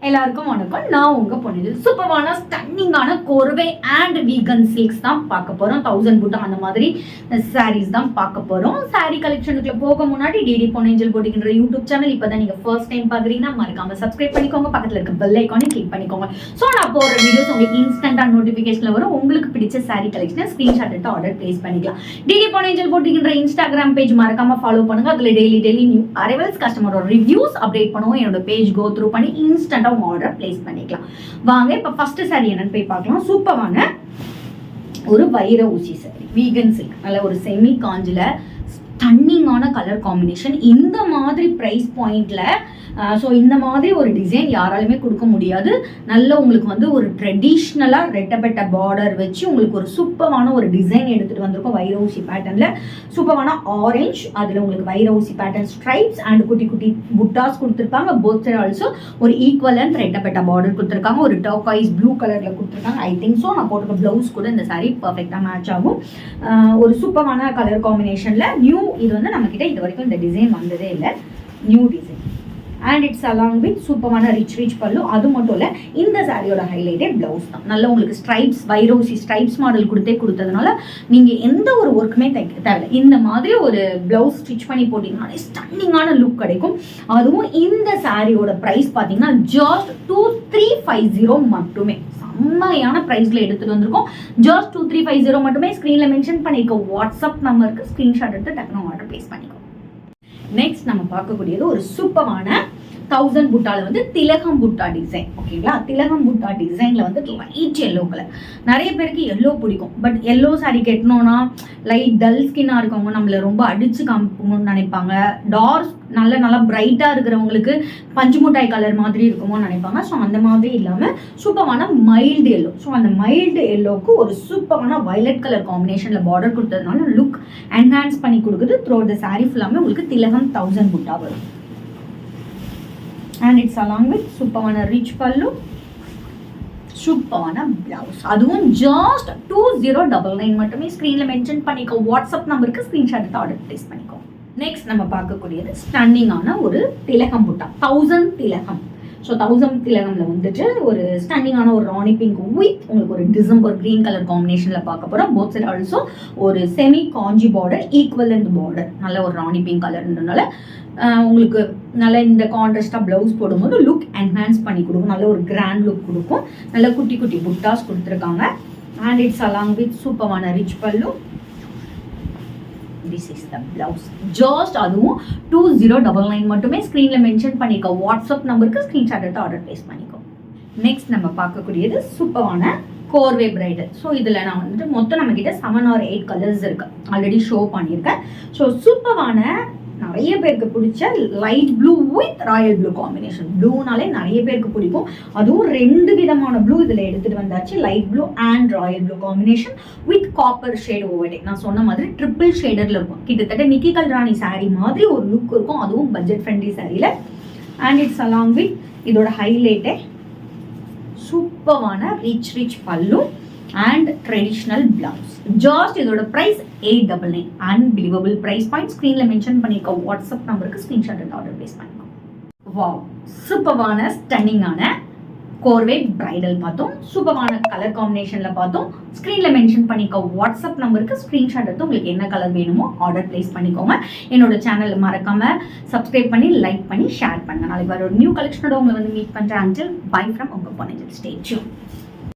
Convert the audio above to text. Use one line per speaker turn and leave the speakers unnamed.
எல்லாருக்கும் வணக்கம். நான் உங்க பொண்ணு. சூப்பரான ஸ்டன்னிங்கான கோர்வே அண்ட் வீகன் சில்க்ஸ் தான் பார்க்க போறோம். 1000 புட்டா அந்த மாதிரி சாரீஸ் தான் பார்க்க போறோம். சாரி கலெக்ஷனுக்குள்ள போக முன்னாடி டிடி பொன்னேஞ்சல் போட்டிங்கிற யூடியூப் சேனல் இப்பதான் நீங்க ஃபர்ஸ்ட் டைம் பாக்குறீங்கன்னா மறக்காம சப்ஸ்கிரைப் பண்ணிக்கோங்க. பக்கத்துல இருக்க பெல் ஐகானை கிளிக் பண்ணிக்கோங்க. ஸோ நான் போற வீடியோஸ் உங்களுக்கு இன்ஸ்டன்டா நோட்டிபிகேஷன்ல வரும். உங்களுக்கு பிடிச்ச சாரி கலெக்ஷனை ஸ்கிரீன்ஷாட் எடுத்து ஆர்டர் பிளேஸ் பண்ணிக்கலாம். டிடி பொன்னேஞ்சல் போட்டிங்கிற இன்ஸ்டாகிராம் பேஜ் மறக்காம ஃபாலோ பண்ணுங்க. அதுல டெய்லி நியூ அரைவல்ஸ் கஸ்டமரோட ரிவ்யூஸ் அப்டேட் பண்ணுவோம். என்னோட பேஜ் கோ த்ரூ பண்ணி இன்ஸ்டன்டா ஆர்டர் பிளேஸ் பண்ணிக்கலாம். வாங்க இப்ப ஃபர்ஸ்ட் சாரி என்னன்னு போய் பார்க்கலாம். சூப்பரான ஒரு வைர ஊசி சாரி, வீகன் சில்க், நல்ல ஒரு செமி காஞ்சில ஸ்டன்னிங்கான கலர் காம்பினேஷன். இந்த மாதிரி பிரைஸ் பாயிண்ட்ல ஸோ இந்த மாதிரி ஒரு டிசைன் யாராலுமே கொடுக்க முடியாது. நல்ல உங்களுக்கு வந்து ஒரு ட்ரெடிஷ்னலாக ரெட்டப்பட்ட பார்டர் வச்சு உங்களுக்கு ஒரு சூப்பரான ஒரு டிசைன் எடுத்துகிட்டு வந்திருக்கோம். வைர ஊசி பேட்டர்னில் சூப்பரான ஆரஞ்ச், அதில் உங்களுக்கு வைர ஊசி பேட்டர்ன் ஸ்ட்ரைப்ஸ் அண்ட் குட்டி குட்டி புட்டாஸ் கொடுத்துருப்பாங்க. போத் சைடு ஆல்சோ ஒரு ஈக்குவல் அண்ட் ரெட்டப்பட்ட பார்டர் கொடுத்துருக்காங்க. ஒரு டர்காய்ஸ் ப்ளூ கலரில் கொடுத்துருக்காங்க. ஐ திங்க் ஸோ நான் போட்டுக்க ப்ளவுஸ் கூட இந்த சாரீ பர்ஃபெக்டாக மேட்ச் ஆகும். ஒரு சூப்பரான கலர் காம்பினேஷனில் நியூ, இது வந்து நம்மக்கிட்ட இது வரைக்கும் இந்த டிசைன் வந்ததே இல்லை, new design. And it's along with சூப்பரான ரிச் பல்லு. அது மட்டும் இல்லை, இந்த சாரியோட ஹைலைட்டே பிளவுஸ் தான். நல்ல உங்களுக்கு ஸ்ட்ரைப்ஸ், வைரோசி ஸ்ட்ரைப்ஸ் மாடல் கொடுத்ததுனால நீங்கள் எந்த ஒரு ஒர்க்குமே தேவையில்லை. இந்த மாதிரி ஒரு பிளவுஸ் ஸ்டிச் பண்ணி போட்டிங்கனாலே ஸ்டன்னிங்கான லுக் கிடைக்கும். அதுவும் இந்த சாரியோட ப்ரைஸ் பார்த்தீங்கன்னா ஜஸ்ட் 2350 மட்டுமே. செம்மையான ப்ரைஸில் எடுத்துகிட்டு வந்திருக்கோம். ஜஸ்ட் 2350 மட்டுமே. ஸ்க்ரீனில் மென்ஷன் பண்ணியிருக்க வாட்ஸ்அப் நம்பருக்கு ஸ்க்ரீன்ஷாட் எடுத்து டக்குனு ஆர்டர் பிளேஸ் பண்ணிக்கோ. நெக்ஸ்ட் நம்ம பார்க்கக்கூடியது ஒரு சூப்பரான 1000 புட்டால வந்து திலகம் புட்டா டிசைன். ஓகேங்களா, திலகம் புட்டா டிசைன்ல வந்து லைட் எல்லோ கலர். நிறைய பேருக்கு எல்லோ பிடிக்கும். பட் எல்லோ சாரி கட்டணும்னா லைட் டல் ஸ்கின்னா இருக்கவங்க நம்மள ரொம்ப அடிச்சு காமிக்கணும்னு நினைப்பாங்க. டார்க் நல்லா பிரைட்டா இருக்கிறவங்களுக்கு பஞ்சு முட்டாய் கலர் மாதிரி இருக்குமோன்னு நினைப்பாங்க. ஸோ அந்த மாதிரி இல்லாமல் சூப்பரான மைல்டு எல்லோ. ஸோ அந்த மைல்டு எல்லோவுக்கு ஒரு சூப்பரான வயலட் கலர் காம்பினேஷன்ல பார்டர் கொடுத்ததுனால லுக் என்ஹான்ஸ் பண்ணி கொடுக்குது. த்ரூ த சாரி ஃபுல்லாமே உங்களுக்கு திலகம் 1000 புட்டா வரும். and it's along with சூப்பரான ரிச் பல்லு, சூப்பரான பிளவுஸ். அதுவும் ஜஸ்ட் 2099 மட்டுமே. ஸ்க்ரீனில் மென்ஷன் பண்ணிக்கோ வாட்ஸ்அப் நம்பருக்கு ஸ்க்ரீன்ஷாட் எடுத்து ஆர்டர் பிளேஸ் பண்ணிக்கோ. நெக்ஸ்ட் நம்ம பார்க்கக்கூடியது ஸ்டன்னிங்கான ஒரு திலகம் புட்டா, 1000 திலகம். ஸோ 1000 திலகம்ல வந்துட்டு ஒரு ஸ்டன்னிங்கான ஒரு ராணி பிங்க் வித் உங்களுக்கு ஒரு டிசம்பர் கிரீன் கலர் காம்பினேஷனில் பார்க்க போகிறோம். போத் சைட் ஆல்சோ ஒரு செமி காஞ்சி பார்டர், ஈக்குவலண்ட் பார்டர், நல்ல ஒரு ராணி பிங்க் கலர்ன்றனால உங்களுக்கு நல்ல இந்த கான்ட்ராஸ்டாக ப்ளவுஸ் போடும்போது லுக் என்ஹான்ஸ் பண்ணி கொடுக்கும். நல்ல ஒரு கிராண்ட் லுக் கொடுக்கும். நல்ல குட்டி குட்டி புட்டாஸ் கொடுத்துருக்காங்க. அண்ட் இட்ஸ் அலாங் வித் சூப்பரான ரிச் பல்லு. This is the blouse. Just அதுவும் 2099 மட்டுமே. ஸ்க்ரீனில் மென்ஷன் பண்ணிக்கோ வாட்ஸ்அப் நம்பருக்கு ஸ்க்ரீன்ஷாட் எடுத்து ஆர்டர் பிளேஸ் பண்ணிக்கோ. நெக்ஸ்ட் நம்ம பார்க்கக்கூடியது சூப்பரான கோர்வே பிரைடல். ஸோ இதில் நான் வந்துட்டு மொத்தம் நம்மக்கிட்ட 7 or 8 கலர்ஸ் இருக்கு, ஆல்ரெடி ஷோ பண்ணியிருக்கேன். ஸோ சூப்பரான நிறைய பேருக்கு பிடிச்ச light blue with royal blue combination. ப்ளூனாலே நிறைய பேருக்கு பிடிக்கும். அதுவும் 2 விதமான ப்ளூ இதில் எடுத்துகிட்டு வந்தாச்சு. Light blue and royal blue combination with copper shade ஓவர்டே. நான் சொன்ன மாதிரி ட்ரிபிள் ஷேடரில் இருக்கும். கிட்டத்தட்ட நிக்கி கல்ராணி சாரீ மாதிரி ஒரு லுக் இருக்கும். அதுவும் பட்ஜெட் ஃப்ரெண்ட்லி சாரியில். அண்ட் இட்ஸ் அலாங் வித் இதோட ஹைலைட்டே சூப்பரான rich pallu and traditional blouse. Just இதோட பிரைஸ் 899. Unbelievable price point. ஸ்க்ரீனில் மென்ஷன் பண்ணியிருக்க வாட்ஸ்அப் நம்பருக்கு ஸ்க்ரீன்ஷாட் எடுத்து ஆர்டர் பிளேஸ் பண்ணிக்கோ. வாவ், சூப்பரான ஸ்டன்னிங்கான கோர்வே பிரைடல் பார்த்தோம். சூப்பரான கலர் காம்பினேஷனில் பார்த்தோம். ஸ்க்ரீனில் மென்ஷன் பண்ணிக்க வாட்ஸ்அப் நம்பருக்கு ஸ்க்ரீன்ஷாட் எடுத்து உங்களுக்கு என்ன கலர் வேணுமோ ஆர்டர் பிளேஸ் பண்ணிக்கோங்க. என்னோட சேனல் மறக்காம சப்ஸ்கிரைப் பண்ணி லைக் பண்ணி ஷேர் பண்ணுங்க. நாளைக்கு வர ஒரு நியூ கலெக்ஷனோட உங்களை வந்து மீட் பண்ணுறேன். அண்டில் பை ஃப்ரம் உங்கள் பொன்னேஞ்சல். Stay tune.